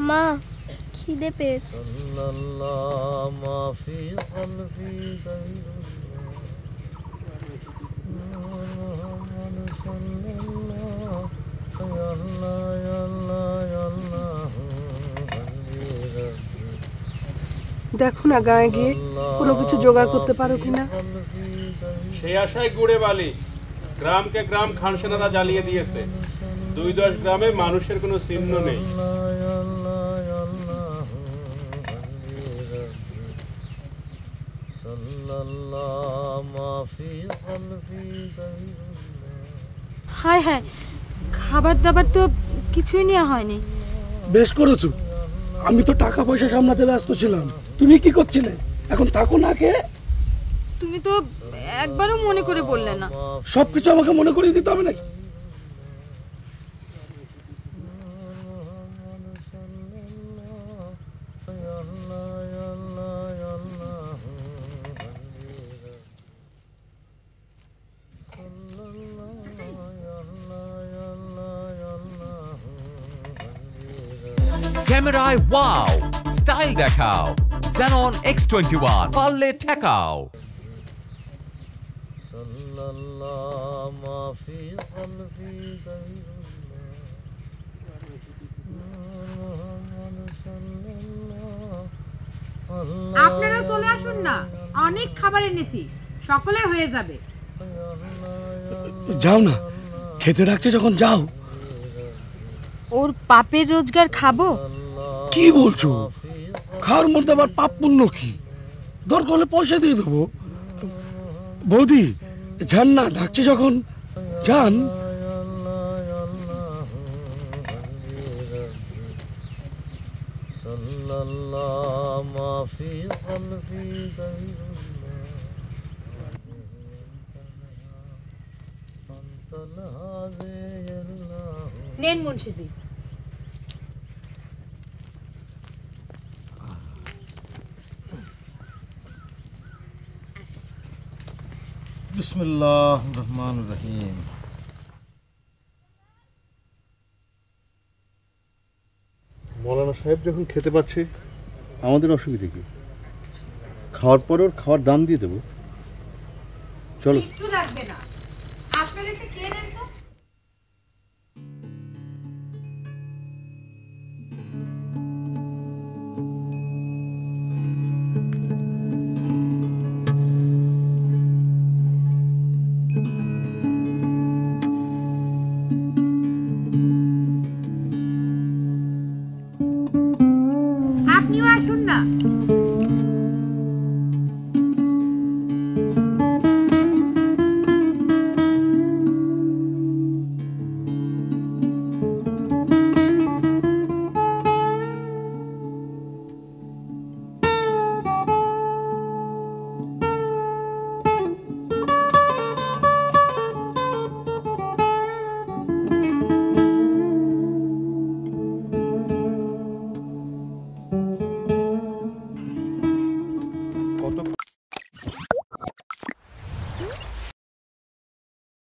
মা খিদে পেয়েছে। দেখো না গায়ে গিয়ে কোনো কিছু জোগাড় করতে পারো কিনা। সেই আশায় গুড়ে বালি, গ্রামকে গ্রাম খানসেনারা জ্বালিয়ে দিয়েছে। 2-10 গ্রামে মানুষের কোনো চিহ্ন নেই। হায় হায়, খাবার দাবার তো কিছুই নেওয়া হয়নি। বেশ করেছো, আমি তো টাকা পয়সা সামলাতে ব্যস্ত ছিলাম। তুমি কি করছিলে? এখন থাকো না কে? তুমি তো একবারও মনে করে বললে না। সবকিছু আমাকে মনে করিয়ে দিতে হবে নাকি? ক্যামেরায় ওয়াও, স্টাইল দেখাও। Xenon X21 পারলে ঠেকাও। আপনারা চলে আসুন না, অনেক খাবার এনেছি, সকলের হয়ে যাবে। যাও না, খেতে ডাকছে যখন যাও। ওর পাপের রোজগার খাবো? কি বলছো? খাওয়ার মধ্যে আবার পাপ পুণ্য কি? দরকার হলে পয়সা দিয়ে দেবো। বৌদি যান না, ডাকছে যখন যান। নেন মুন্সিজি। বিসমিল্লাহ রহমান রহিম। মৌলানা সাহেব যখন খেতে পাচ্ছে, আমাদের অসুবিধা কি? খাওয়ার পরে ওর খাওয়ার দাম দিয়ে দেবো। চলো। কিছু লাগবে না, আপনারা এসে খেয়ে নেন তো।